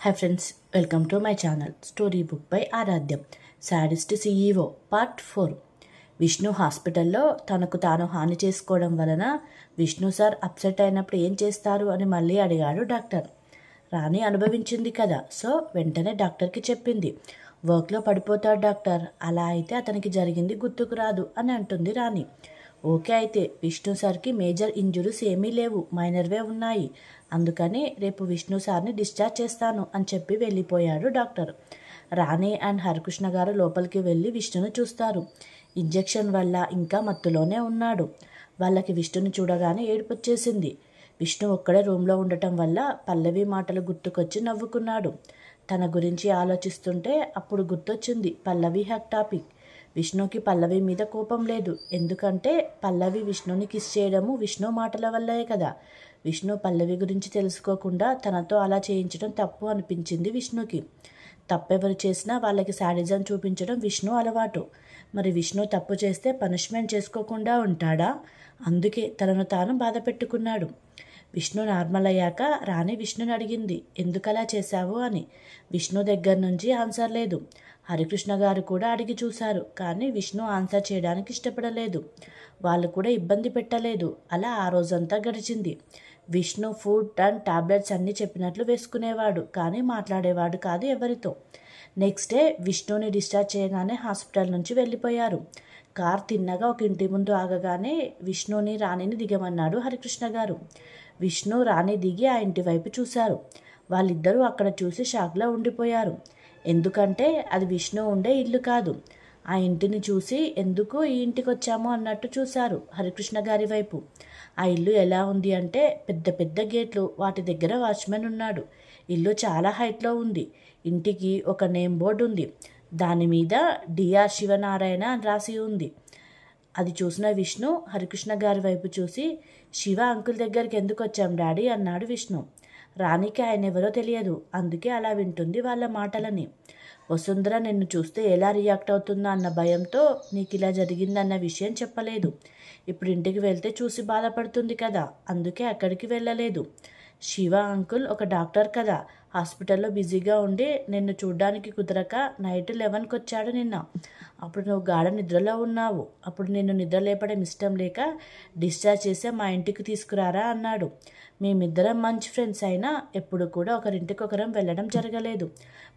Hi friends, welcome to my channel Story Book by Aradhyam. Sadist CEO Part 4. Vishnu హాస్పిటల్లో తనకు తాను హాని చేసుకోవడం వలన విష్ణు సార్ అప్సెట్ అయినప్పుడు ఏం చేస్తారు అని మళ్ళీ అడిగాడు డాక్టర్. రాణి అనుభవించింది కదా, సో వెంటనే డాక్టర్కి చెప్పింది. వర్క్లో పడిపోతాడు డాక్టర్, అలా అయితే అతనికి జరిగింది గుర్తుకు రాదు అని అంటుంది రాణి. ఓకే, అయితే విష్ణు సార్కి మేజర్ ఇంజురీస్ ఏమీ లేవు, మైనర్వే ఉన్నాయి, అందుకని రేపు విష్ణు సార్ని డిశ్చార్జ్ చేస్తాను అని చెప్పి వెళ్ళిపోయాడు డాక్టర్. రాణి అండ్ హరికృష్ణ గారు లోపలికి వెళ్ళి విష్ణును చూస్తారు. ఇంజెక్షన్ వల్ల ఇంకా మత్తులోనే ఉన్నాడు. వాళ్ళకి విష్ణుని చూడగానే ఏడుపు వచ్చేసింది. విష్ణు ఒక్కడే రూమ్లో ఉండటం వల్ల పల్లవి మాటలు గుర్తుకొచ్చి నవ్వుకున్నాడు. తన గురించి ఆలోచిస్తుంటే అప్పుడు గుర్తొచ్చింది పల్లవి హ్యాక్ టాపిక్. విష్ణుకి పల్లవి మీద కోపం లేదు, ఎందుకంటే పల్లవి విష్ణుని కిస్ చేయడము విష్ణు మాటల వల్లే కదా. విష్ణు పల్లవి గురించి తెలుసుకోకుండా తనతో అలా చేయించడం తప్పు అనిపించింది విష్ణుకి. తప్పెవరు చేసినా వాళ్ళకి శాడిజం చూపించడం విష్ణు అలవాటు. మరి విష్ణు తప్పు చేస్తే పనిష్మెంట్ చేసుకోకుండా ఉంటాడా? అందుకే తనను తాను బాధ పెట్టుకున్నాడు. విష్ణు నార్మల్ అయ్యాక రాణి విష్ణుని అడిగింది, ఎందుకలా చేశావు అని. విష్ణు దగ్గర నుంచి ఆన్సర్ లేదు. హరికృష్ణ గారు కూడా అడిగి చూశారు, కానీ విష్ణు ఆన్సర్ చేయడానికి ఇష్టపడలేదు. వాళ్ళు కూడా ఇబ్బంది పెట్టలేదు. అలా ఆ రోజంతా గడిచింది. విష్ణు ఫుడ్ అండ్ టాబ్లెట్స్ అన్నీ చెప్పినట్లు వేసుకునేవాడు, కానీ మాట్లాడేవాడు కాదు ఎవరితో. నెక్స్ట్ డే విష్ణుని డిశ్చార్జ్ చేయగానే హాస్పిటల్ నుంచి వెళ్ళిపోయారు. కార్ తిన్నగా ఒక ఇంటి ముందు ఆగగానే విష్ణుని రాణిని దిగమన్నాడు హరికృష్ణ గారు. విష్ణు రాణి దిగి ఆ ఇంటి వైపు చూశారు. వాళ్ళిద్దరూ అక్కడ చూసి షాక్లో ఉండిపోయారు. ఎందుకంటే అది విష్ణు ఉండే ఇల్లు కాదు. ఆ ఇంటిని చూసి ఎందుకు ఈ ఇంటికి వచ్చామో అన్నట్టు చూశారు హరికృష్ణ గారి వైపు. ఆ ఇల్లు ఎలా ఉంది అంటే పెద్ద పెద్ద గేట్లు, వాటి దగ్గర వాచ్మెన్ ఉన్నాడు. ఇల్లు చాలా హైట్లో ఉంది. ఇంటికి ఒక నేమ్ బోర్డు ఉంది, దాని మీద డిఆర్ శివనారాయణ అని రాసి ఉంది. అది చూసిన విష్ణు హరికృష్ణ గారి వైపు చూసి, శివ అంకుల్ దగ్గరికి ఎందుకు వచ్చాం డాడీ అన్నాడు విష్ణు. రాణికి ఆయన ఎవరో తెలియదు, అందుకే అలా వింటుంది వాళ్ళ మాటలని. వసుంధర నిన్ను చూస్తే ఎలా రియాక్ట్ అవుతుందో అన్న భయంతో నీకు ఇలా జరిగిందన్న విషయం చెప్పలేదు. ఇప్పుడు ఇంటికి వెళ్తే చూసి బాధపడుతుంది కదా, అందుకే అక్కడికి వెళ్ళలేదు. శివ అంకుల్ ఒక డాక్టర్ కదా, హాస్పిటల్లో బిజీగా ఉండి నిన్ను చూడ్డానికి కుదరక నైట్ 11కి వచ్చాడు నిన్న. అప్పుడు నువ్వు గాఢ నిద్రలో ఉన్నావు. అప్పుడు నిన్ను నిద్ర లేపడం ఇష్టం లేక డిశ్చార్జ్ చేసే మా ఇంటికి తీసుకురారా అన్నాడు. మేమిద్దరం మంచి ఫ్రెండ్స్ అయినా ఎప్పుడు కూడా ఒకరింటికి ఒకరం వెళ్ళడం జరగలేదు.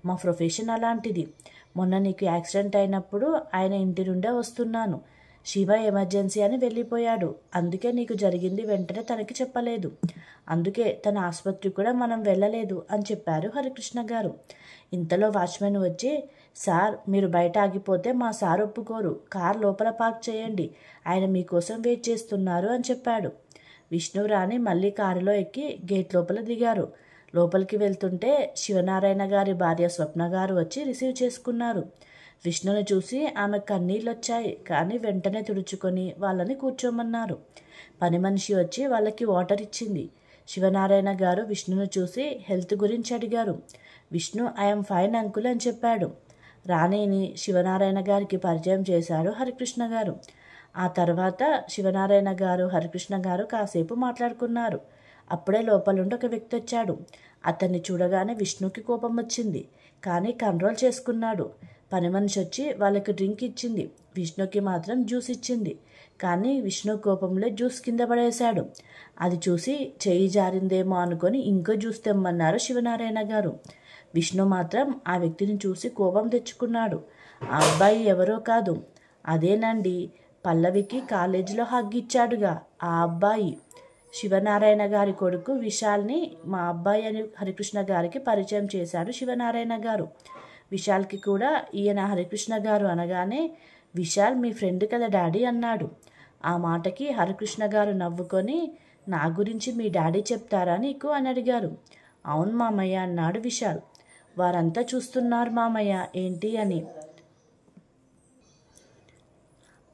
మా ప్రొఫెషన్ అలాంటిది. మొన్న నీకు యాక్సిడెంట్ అయినప్పుడు ఆయన ఇంటి నుండే వస్తున్నాను. శివ ఎమర్జెన్సీ అని వెళ్ళిపోయాడు, అందుకే నీకు జరిగింది వెంటనే తనకి చెప్పలేదు. అందుకే తన ఆసుపత్రి కూడా మనం వెళ్ళలేదు అని చెప్పారు హరికృష్ణ గారు. ఇంతలో వాచ్మెన్ వచ్చి, సార్ మీరు బయట ఆగిపోతే మా సార్ ఒప్పుకోరు, కార్ లోపల పార్క్ చేయండి, ఆయన మీకోసం వెయిట్ చేస్తున్నారు అని చెప్పాడు. విష్ణు రాణి మళ్ళీ కారులో ఎక్కి గేట్ లోపల దిగారు. లోపలికి వెళ్తుంటే శివనారాయణ గారి భార్య స్వప్న గారు వచ్చి రిసీవ్ చేసుకున్నారు. విష్ణుని చూసి ఆమె కన్నీళ్ళు వచ్చాయి, కానీ వెంటనే తుడుచుకొని వాళ్ళని కూర్చోమన్నారు. పని మనిషి వచ్చి వాళ్ళకి వాటర్ ఇచ్చింది. శివనారాయణ గారు విష్ణును చూసి హెల్త్ గురించి అడిగారు. విష్ణు ఐఎమ్ ఫైన్ అంకుల్ అని చెప్పాడు. రాణిని శివనారాయణ గారికి పరిచయం చేశారు హరికృష్ణ గారు. ఆ తర్వాత శివనారాయణ గారు హరికృష్ణ గారు కాసేపు మాట్లాడుకున్నారు. అప్పుడే లోపలుండి ఒక వ్యక్తి వచ్చాడు. అతన్ని చూడగానే విష్ణుకి కోపం వచ్చింది, కానీ కంట్రోల్ చేసుకున్నాడు. పని మనిషి వచ్చి వాళ్ళకి డ్రింక్ ఇచ్చింది. విష్ణుకి మాత్రం జ్యూస్ ఇచ్చింది, కానీ విష్ణు కోపంలో జ్యూస్ కింద పడేశాడు. అది చూసి చెయ్యి జారిందేమో అనుకొని ఇంకో జ్యూస్ తెమ్మన్నారు శివనారాయణ గారు. విష్ణు మాత్రం ఆ వ్యక్తిని చూసి కోపం తెచ్చుకున్నాడు. ఆ అబ్బాయి ఎవరో కాదు, అదేనండి పల్లవికి కాలేజీలో హగ్ ఇచ్చాడుగా ఆ అబ్బాయి. శివనారాయణ గారి కొడుకు విశాల్ని మా అబ్బాయి అని హరికృష్ణ గారికి పరిచయం చేశాడు శివనారాయణ గారు. విశాల్కి కూడా ఈయన హరికృష్ణ గారు అనగానే, విశాల్ మీ ఫ్రెండ్ కదా డాడీ అన్నాడు. ఆ మాటకి హరికృష్ణ గారు నవ్వుకొని, నా గురించి మీ డాడీ చెప్తారా నీకు అని అడిగారు. అవును మామయ్య అన్నాడు విశాల్. వారంతా చూస్తున్నారు మామయ్య ఏంటి అని.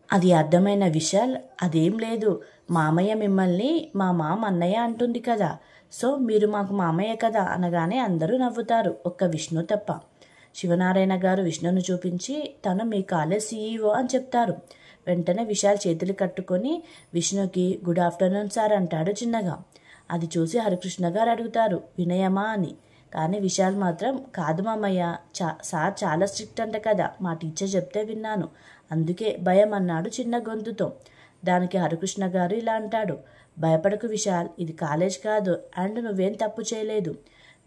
అది అర్థమైన విశాల్, అదేం లేదు, మామయ్య మిమ్మల్ని మా మామ అన్నయ్య అంటుంది కదా, సో మీరు మాకు మామయ్య కదా అనగానే అందరూ నవ్వుతారు, ఒక్క విష్ణు తప్ప. శివనారాయణ గారు విష్ణును చూపించి తను మీ కాలేజ్ CEO అని చెప్తారు. వెంటనే విశాల్ చేతులు కట్టుకొని విష్ణుకి గుడ్ ఆఫ్టర్నూన్ సార్ అంటాడు చిన్నగా. అది చూసి హరికృష్ణ గారు అడుగుతారు, వినయమా అని. కానీ విశాల్ మాత్రం కాదు మామయ్య, సార్ చాలా స్ట్రిక్ట్ అంట కదా, మా టీచర్ చెప్తే విన్నాను, అందుకే భయం అన్నాడు చిన్న గొంతుతో. దానికి హరికృష్ణ గారు ఇలా అంటాడు, భయపడకు విశాల్, ఇది కాలేజ్ కాదు అండ్ నువ్వేం తప్పు చేయలేదు.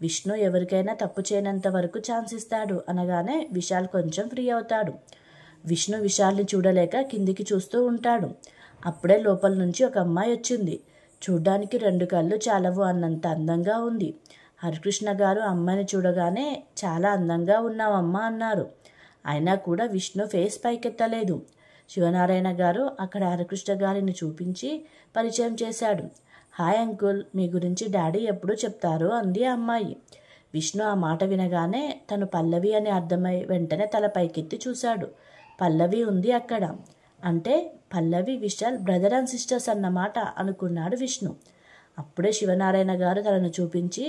విష్ణు ఎవరికైనా తప్పు చేయనంత వరకు ఛాన్స్ ఇస్తాడు అనగానే విశాల్ కొంచెం ఫ్రీ అవుతాడు. విష్ణు విశాల్ని చూడలేక కిందికి చూస్తూ ఉంటాడు. అప్పుడే లోపల నుంచి ఒక అమ్మాయి వచ్చింది. చూడ్డానికి 2 కళ్ళు చాలవు అన్నంత అందంగా ఉంది. హరికృష్ణ గారు అమ్మాయిని చూడగానే చాలా అందంగా ఉన్నావమ్మా అన్నారు. అయినా కూడా విష్ణు ఫేస్ పైకెత్తలేదు. శివనారాయణ గారు అక్కడ హరికృష్ణ గారిని చూపించి పరిచయం చేశాడు. హాయ్ అంకుల్, మీ గురించి డాడీ ఎప్పుడూ చెప్తారు అంది ఆ అమ్మాయి. విష్ణు ఆ మాట వినగానే తను పల్లవి అని అర్థమై వెంటనే తల పైకెత్తి చూశాడు. పల్లవి ఉంది అక్కడ. అంటే పల్లవి విశాల్ బ్రదర్ అండ్ సిస్టర్స్ అన్నమాట అనుకున్నాడు విష్ణు. అప్పుడే శివనారాయణ గారు తనను చూపించి,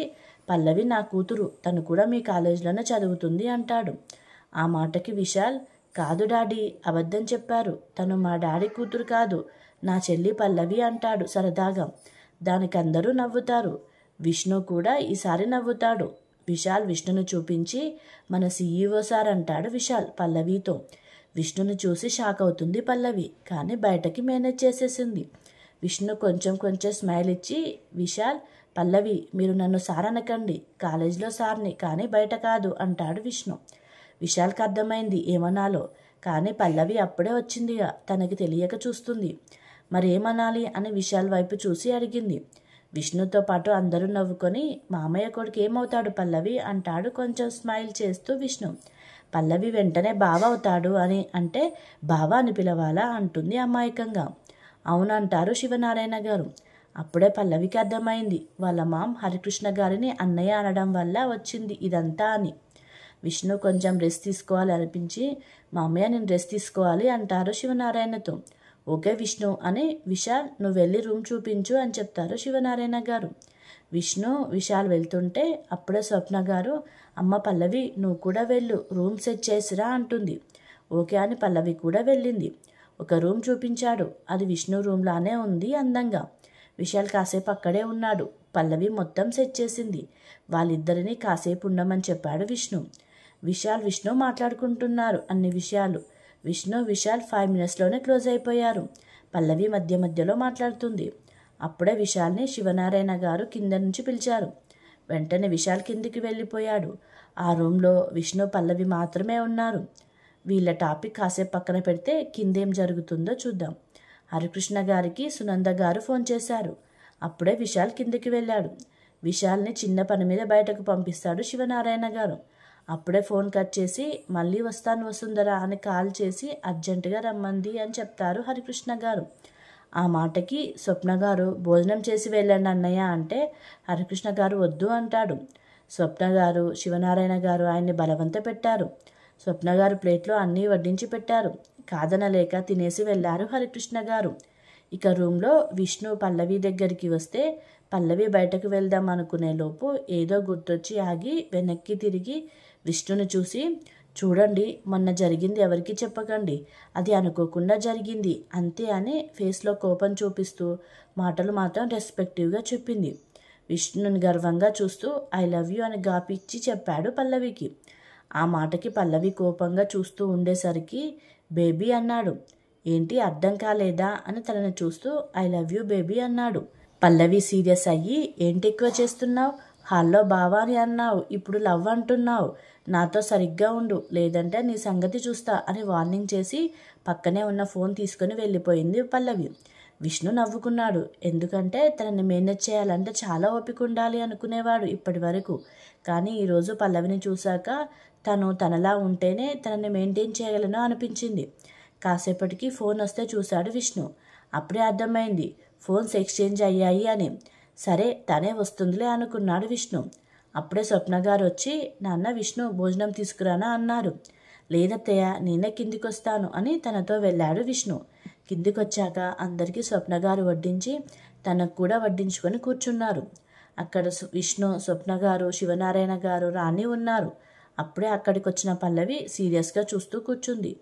పల్లవి నా కూతురు, తను కూడా మీ కాలేజీలోనే చదువుతుంది అంటాడు. ఆ మాటకి విశాల్, కాదు డాడీ, అబద్ధం చెప్పారు, తను మా డాడీ కూతురు కాదు, నా చెల్లి పల్లవి అంటాడు సరదాగా. దానికి అందరూ నవ్వుతారు. విష్ణు కూడా ఈసారి నవ్వుతాడు. విశాల్ విష్ణును చూపించి, మన సీఈఓ సార్ అంటాడు విశాల్ పల్లవితో. విష్ణుని చూసి షాక్ అవుతుంది పల్లవి, కానీ బయటకి మేనేజ్ చేసేసింది. విష్ణు కొంచెం స్మైల్ ఇచ్చి, విశాల్, పల్లవి, మీరు నన్ను సార్ అనకండి, కాలేజీలో సార్ని, కానీ బయట కాదు అంటాడు విష్ణు. విశాల్కి అర్థమైంది ఏమనాలో, కానీ పల్లవి అప్పుడే వచ్చిందిగా, తనకి తెలియక చూస్తుంది. మరేమనాలి అని విశాల్ వైపు చూసి అడిగింది. విష్ణుతో పాటు అందరూ నవ్వుకొని, మామయ్య కొడుకు ఏమవుతాడు పల్లవి అంటాడు కొంచెం స్మైల్ చేస్తూ విష్ణు. పల్లవి వెంటనే బావ అవుతాడు అని అంటే, బావ అని పిలవాలా అంటుంది అమాయకంగా. అవునంటారు శివనారాయణ గారు. అప్పుడే పల్లవికి అర్థమైంది, వాళ్ళ మామ్ హరికృష్ణ గారిని అన్నయ్య అనడం వల్ల వచ్చింది ఇదంతా అని. విష్ణు కొంచెం రెస్ట్ తీసుకోవాలి అనిపించి, మామయ్య నేను రెస్ట్ తీసుకోవాలి అంటారు శివనారాయణతో. ఓకే విష్ణు అని, విశాల్ నువ్వు వెళ్ళి రూమ్ చూపించు అని చెప్తారు శివనారాయణ గారు. విశాల్ వెళ్తుంటే అప్పుడే స్వప్న గారు, అమ్మ పల్లవి నువ్వు కూడా వెళ్ళు, రూమ్ సెట్ చేసిరా అంటుంది. ఓకే అని పల్లవి కూడా వెళ్ళింది. ఒక రూమ్ చూపించాడు. అది విష్ణు రూమ్లానే ఉంది అందంగా. విశాల్ కాసేపు అక్కడే ఉన్నాడు. పల్లవి మొత్తం సెట్ చేసింది. వాళ్ళిద్దరినీ కాసేపు ఉండమని చెప్పాడు విష్ణు. విష్ణు మాట్లాడుకుంటున్నారు అన్ని విషయాలు. విశాల్ 5 minutesలోనే క్లోజ్ అయిపోయారు. పల్లవి మధ్యలో మాట్లాడుతుంది. అప్పుడే విశాల్ని శివనారాయణ గారు కింద నుంచి పిలిచారు. వెంటనే విశాల్ కిందికి వెళ్ళిపోయాడు. ఆ రూమ్లో విష్ణు పల్లవి మాత్రమే ఉన్నారు. వీళ్ళ టాపిక్ కాసేపు పక్కన పెడితే కిందేం జరుగుతుందో చూద్దాం. హరికృష్ణ గారికి సునంద గారు ఫోన్ చేశారు. అప్పుడే విశాల్ కిందికి వెళ్ళాడు. విశాల్ని చిన్న పని మీద బయటకు పంపిస్తాడు శివనారాయణ గారు. అప్పుడే ఫోన్ కట్ చేసి, మళ్ళీ వస్తాను వసుంధరా అని కాల్ చేసి అర్జెంటుగా రమ్మంది అని చెప్తారు హరికృష్ణ గారు. ఆ మాటకి స్వప్న గారు, భోజనం చేసి వెళ్ళండి అన్నయ్య అంటే హరికృష్ణ గారు వద్దు అంటాడు. స్వప్న గారు, శివనారాయణ గారు ఆయన్ని బలవంత పెట్టారు. స్వప్న గారు ప్లేట్లో అన్నీ వడ్డించి పెట్టారు. కాదనలేక తినేసి వెళ్ళారు హరికృష్ణ గారు. ఇక రూమ్లో విష్ణు పల్లవి దగ్గరికి వస్తే, పల్లవి బయటకు వెళ్దాం అనుకునే లోపు ఏదో గుర్తొచ్చి ఆగి వెనక్కి తిరిగి విష్ణుని చూసి, చూడండి మొన్న జరిగింది ఎవరికి చెప్పకండి, అది అనుకోకుండా జరిగింది అంతే అని ఫేస్లో కోపం చూపిస్తూ మాటలు మాత్రం రెస్పెక్టివ్గా చెప్పింది. విష్ణుని గర్వంగా చూస్తూ ఐ లవ్ యూ అని గాపిచ్చి చెప్పాడు పల్లవికి. ఆ మాటకి పల్లవి కోపంగా చూస్తూ ఉండేసరికి బేబీ అన్నాడు. ఏంటి అర్థం కాలేదా అని తనని చూస్తూ ఐ లవ్ యూ బేబీ అన్నాడు. పల్లవి సీరియస్ అయ్యి, ఏంటి ఎక్కువ చేస్తున్నావు, హాల్లో బావా అని అన్నావు, ఇప్పుడు లవ్ అంటున్నావు, నాతో సరిగ్గా ఉండు లేదంటే నీ సంగతి చూస్తా అని వార్నింగ్ చేసి పక్కనే ఉన్న ఫోన్ తీసుకొని వెళ్ళిపోయింది పల్లవి. విష్ణు నవ్వుకున్నాడు. ఎందుకంటే తనని మేనేజ్ చేయాలంటే చాలా ఓపిక ఉండాలి అనుకునేవాడు ఇప్పటి వరకు. కానీ ఈరోజు పల్లవిని చూశాక తను తనలా ఉంటేనే తనని మెయింటైన్ చేయగలను అనిపించింది. కాసేపటికి ఫోన్ వస్తే చూశాడు విష్ణు. అప్పుడే అర్థమైంది ఫోన్స్ ఎక్స్చేంజ్ అయ్యాయి అని. సరే తనే వస్తుందిలే అనుకున్నాడు విష్ణు. అప్పుడే స్వప్న గారు వచ్చి, నాన్న విష్ణు భోజనం తీసుకురానా అన్నారు. లేదత్తయ్య నేనే కిందికి వస్తాను అని తనతో వెళ్ళాడు విష్ణు. కిందికొచ్చాక అందరికీ స్వప్న గారు వడ్డించి తనకు కూడా వడ్డించుకొని కూర్చున్నారు. అక్కడ విష్ణు, స్వప్న గారు, శివనారాయణ గారు, రాణి ఉన్నారు. అప్పుడే అక్కడికి వచ్చిన పల్లవి సీరియస్గా చూస్తూ కూర్చుంది.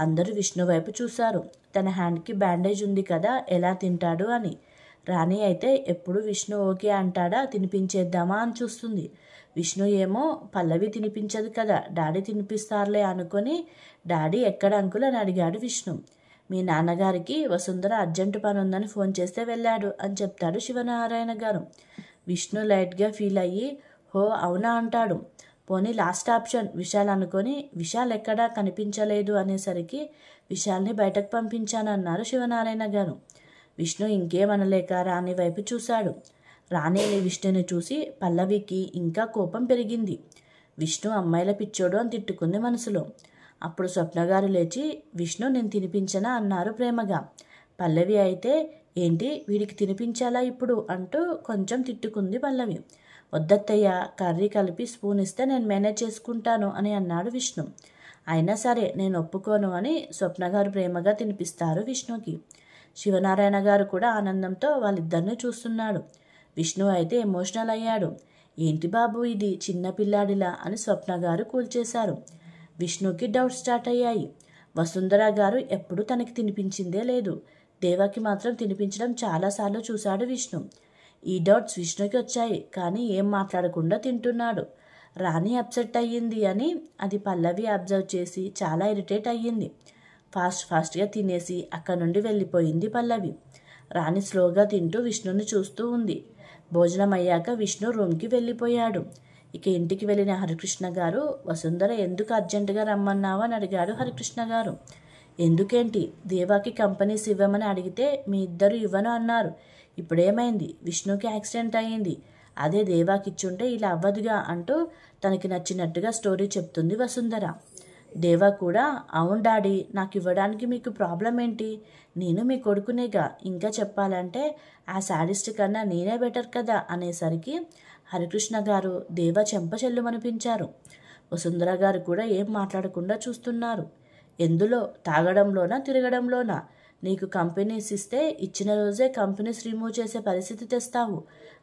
అందరూ విష్ణు వైపు చూశారు. తన హ్యాండ్కి బ్యాండేజ్ ఉంది కదా, ఎలా తింటాడు అని. రాణి అయితే ఎప్పుడు విష్ణు ఓకే అంటాడా, తినిపించేద్దామా అని చూస్తుంది. విష్ణు ఏమో పల్లవి తినిపించదు కదా, డాడీ తినిపిస్తారులే అనుకొని డాడీ ఎక్కడ అంకుల్ అని అడిగాడు విష్ణు. మీ నాన్నగారికి వసుంధర అర్జెంటు పని ఉందని ఫోన్ చేస్తే వెళ్ళాడు అని చెప్తాడు శివనారాయణ గారు. విష్ణు లైట్గా ఫీల్ అయ్యి హో అవునా అంటాడు. పోనీ లాస్ట్ ఆప్షన్ విశాల్ అనుకొని విశాల్ ఎక్కడా కనిపించలేదు అనేసరికి విశాల్ని బయటకు పంపించానన్నారు శివనారాయణ గారు. విష్ణు ఇంకేమనలేక రాణి వైపు చూశాడు. రాణి విష్ణుని చూసి పల్లవికి ఇంకా కోపం పెరిగింది. విష్ణు అమ్మాయిల పిచ్చోడు అని తిట్టుకుంది మనసులో. అప్పుడు స్వప్నగారు లేచి విష్ణు నేను తినిపించనా అన్నారు ప్రేమగా. పల్లవి అయితే ఏంటి వీడికి తినిపించాలా ఇప్పుడు అంటూ కొంచెం తిట్టుకుంది పల్లవి. వద్దత్తయ్య, కర్రీ కలిపి స్పూన్ ఇస్తే నేను మేనేజ్ చేసుకుంటాను అని అన్నాడు విష్ణు. అయినా సరే నేను ఒప్పుకోను అని స్వప్నగారు ప్రేమగా తినిపిస్తారు విష్ణుకి. శివనారాయణ గారు కూడా ఆనందంతో వాళ్ళిద్దరిని చూస్తున్నాడు. విష్ణు అయితే ఎమోషనల్ అయ్యాడు. ఏంటి బాబు ఇది చిన్న పిల్లాడిలా అని స్వప్న గారు కూల్చేశారు. విష్ణుకి డౌట్ స్టార్ట్ అయ్యాయి. వసుంధర గారు ఎప్పుడూ తనకి తినిపించిందే లేదు. దేవాకి మాత్రం తినిపించడం చాలాసార్లు చూశాడు విష్ణు. ఈ డౌట్స్ విష్ణుకి వచ్చాయి, కానీ ఏం మాట్లాడకుండా తింటున్నాడు. రాణి అప్సెట్ అయ్యింది అని అది పల్లవి అబ్జర్వ్ చేసి చాలా ఇరిటేట్ అయ్యింది. ఫాస్ట్గా తినేసి అక్కడి నుండి వెళ్ళిపోయింది పల్లవి. రాణి స్లోగా తింటూ విష్ణుని చూస్తూ ఉంది. భోజనం అయ్యాక విష్ణు రూమ్కి వెళ్ళిపోయాడు. ఇక ఇంటికి వెళ్ళిన హరికృష్ణ గారు వసుంధర ఎందుకు అర్జెంటుగా రమ్మన్నావు అని అడిగాడు హరికృష్ణ గారు. ఎందుకేంటి, దేవాకి కంపెనీస్ ఇవ్వమని అడిగితే మీ ఇద్దరు ఇవ్వను అన్నారు. ఇప్పుడేమైంది, విష్ణుకి యాక్సిడెంట్ అయ్యింది, అదే దేవాకి ఇచ్చుంటే ఇలా అవ్వదుగా అంటూ తనకి నచ్చినట్టుగా స్టోరీ చెప్తుంది వసుంధర. దేవా కూడా అవును డాడీ, నాకు ఇవ్వడానికి మీకు ప్రాబ్లం ఏంటి, నేను మీ కొడుకునేగా, ఇంకా చెప్పాలంటే ఆ శాడిస్ట్ కన్నా నేనే బెటర్ కదా అనేసరికి హరికృష్ణ గారు దేవా చెంప చెల్లుమనిపించారు. వసుంధర గారు కూడా ఏం మాట్లాడకుండా చూస్తున్నారు. ఎందులో, తాగడంలోనా తిరగడంలోనా? నీకు కంపెనీస్ ఇస్తే ఇచ్చిన రోజే కంపెనీస్ రిమూవ్ చేసే పరిస్థితి తెస్తావు.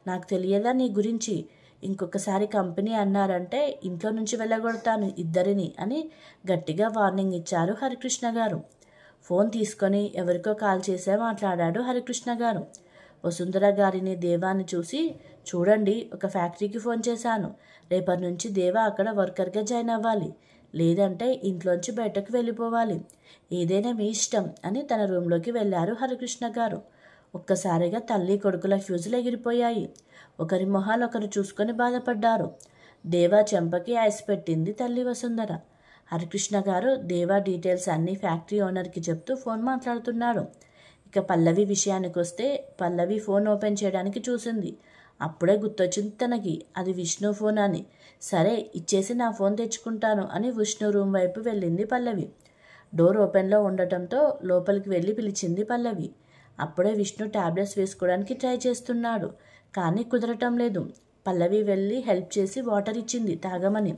నాకు తెలియదా నీ గురించి? ఇంకొకసారి కంపెనీ అన్నారంటే ఇంట్లో నుంచి వెళ్ళగొడతాను ఇద్దరిని అని గట్టిగా వార్నింగ్ ఇచ్చారు హరికృష్ణ గారు. ఫోన్ తీసుకొని ఎవరికో కాల్ చేసే మాట్లాడాడు హరికృష్ణ గారు. వసుంధర గారిని దేవాన్ని చూసి చూడండి, ఒక ఫ్యాక్టరీకి ఫోన్ చేశాను. రేపటి నుంచి దేవా అక్కడ వర్కర్గా జాయిన్ అవ్వాలి, లేదంటే ఇంట్లోంచి బయటకు వెళ్ళిపోవాలి. ఏదైనా మీ ఇష్టం అని తన రూమ్లోకి వెళ్ళారు హరికృష్ణ గారు. ఒక్కసారిగా తల్లి కొడుకుల ఫ్యూజులు ఎగిరిపోయాయి. ఒకరి మొహాలు ఒకరు చూసుకొని బాధపడ్డారు. దేవా చెంపకి ఐస్ పెట్టింది తల్లి వసుంధర. హరికృష్ణ గారు దేవా డీటెయిల్స్ అన్నీ ఫ్యాక్టరీ ఓనర్కి చెప్తూ ఫోన్ మాట్లాడుతున్నాడు. ఇక పల్లవి విషయానికి వస్తే పల్లవి ఫోన్ ఓపెన్ చేయడానికి చూసింది. అప్పుడే గుర్తొచ్చింది తనకి అది విష్ణు ఫోన్ అని. సరే ఇచ్చేసి నా ఫోన్ తెచ్చుకుంటాను అని విష్ణు రూమ్ వైపు వెళ్ళింది పల్లవి. డోర్ ఓపెన్లో ఉండటంతో లోపలికి వెళ్ళి పిలిచింది పల్లవి. అప్పుడే విష్ణు టాబ్లెట్స్ వేసుకోవడానికి ట్రై చేస్తున్నాడు, కానీ కుదరటం లేదు. పల్లవి వెళ్ళి హెల్ప్ చేసి వాటర్ ఇచ్చింది తాగమని.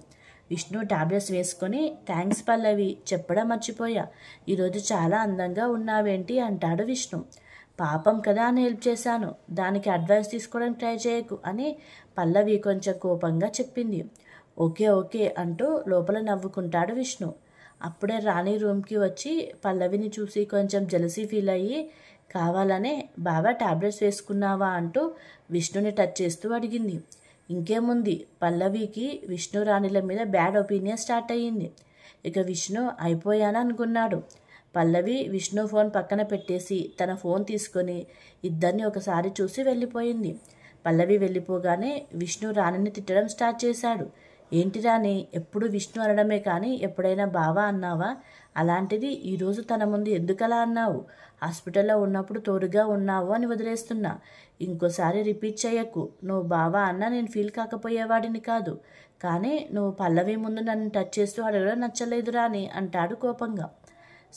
విష్ణు టాబ్లెట్స్ వేసుకొని థ్యాంక్స్ పల్లవి, చెప్పడం మర్చిపోయా, ఈరోజు చాలా అందంగా ఉన్నావేంటి అంటాడు విష్ణు. పాపం కదా అని హెల్ప్ చేశాను, దానికి అడ్వైస్ తీసుకోవడానికి ట్రై చేయకు అని పల్లవి కొంచెం కోపంగా చెప్పింది. ఓకే ఓకే అంటూ లోపల నవ్వుకుంటాడు విష్ణు. అప్పుడే రాణి రూమ్కి వచ్చి పల్లవిని చూసి కొంచెం జెలసీ ఫీల్ అయ్యి కావాలనే బాగా టాబ్లెట్స్ వేసుకున్నావా అంటూ విష్ణుని టచ్ చేస్తూ అడిగింది. ఇంకేముంది, పల్లవికి విష్ణు రాణిల మీద బ్యాడ్ ఒపీనియన్ స్టార్ట్ అయ్యింది. ఇక విష్ణు అయిపోయాను అనుకున్నాడు. పల్లవి విష్ణు ఫోన్ పక్కన పెట్టేసి తన ఫోన్ తీసుకొని ఇద్దరిని ఒకసారి చూసి వెళ్ళిపోయింది. పల్లవి వెళ్ళిపోగానే విష్ణు రాణిని తిట్టడం స్టార్ట్ చేశాడు. ఏంటి రాణి, ఎప్పుడు విష్ణు అనడమే కానీ ఎప్పుడైనా బావా అన్నావా? అలాంటిది ఈరోజు తన ముందు ఎందుకలా అన్నావు? హాస్పిటల్లో ఉన్నప్పుడు తోడుగా ఉన్నావు అని వదిలేస్తున్నా. ఇంకోసారి రిపీట్ చేయకు. నువ్వు బావా అన్నా నేను ఫీల్ కాకపోయేవాడిని కాదు, కానీ నువ్వు పల్లవి ముందు నన్ను టచ్ చేస్తూ అడగడం నచ్చలేదు రాణి అంటాడు కోపంగా.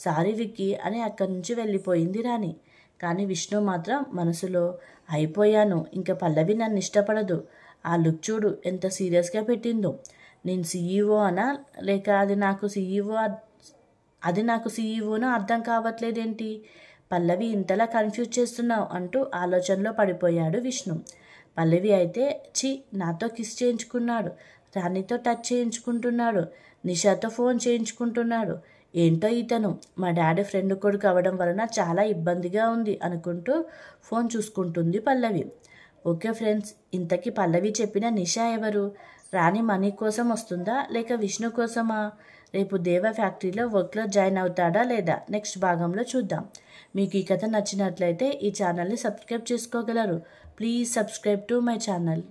సారీ విక్కీ అని అక్కడి నుంచి వెళ్ళిపోయింది రాణి. కానీ విష్ణు మాత్రం మనసులో అయిపోయాను, ఇంకా పల్లవి నన్ను ఇష్టపడదు. ఆ లుక్ చూడు ఎంత సీరియస్గా పెట్టిందో. నేను సీఈఓ అనా లేక అది నాకు సీఈఓనో అర్థం కావట్లేదేంటి? పల్లవి ఇంతలా కన్ఫ్యూజ్ చేస్తున్నావు అంటూ ఆలోచనలో పడిపోయాడు విష్ణు. పల్లవి అయితే నాతో కిస్ చేయించుకున్నాడు, రాణితో టచ్ చేయించుకుంటున్నాడు, నిషాతో ఫోన్ చేయించుకుంటున్నాడు. ఏంటో ఇతను మా డాడీ ఫ్రెండ్ కొడుకు అవ్వడం వలన చాలా ఇబ్బందిగా ఉంది అనుకుంటూ ఫోన్ చూసుకుంటుంది పల్లవి. ఓకే ఫ్రెండ్స్, ఇంతకీ పల్లవి చెప్పిన నిషా ఎవరు? రాణి మనీ కోసం వస్తుందా లేక విష్ణు కోసమా? రేపు దేవ ఫ్యాక్టరీలో వర్క్లో జాయిన్ అవుతాడా లేదా? నెక్స్ట్ భాగంలో చూద్దాం. మీకు ఈ కథ నచ్చినట్లయితే ఈ ఛానల్ని సబ్స్క్రైబ్ చేసుకోగలరు. Please subscribe to my channel.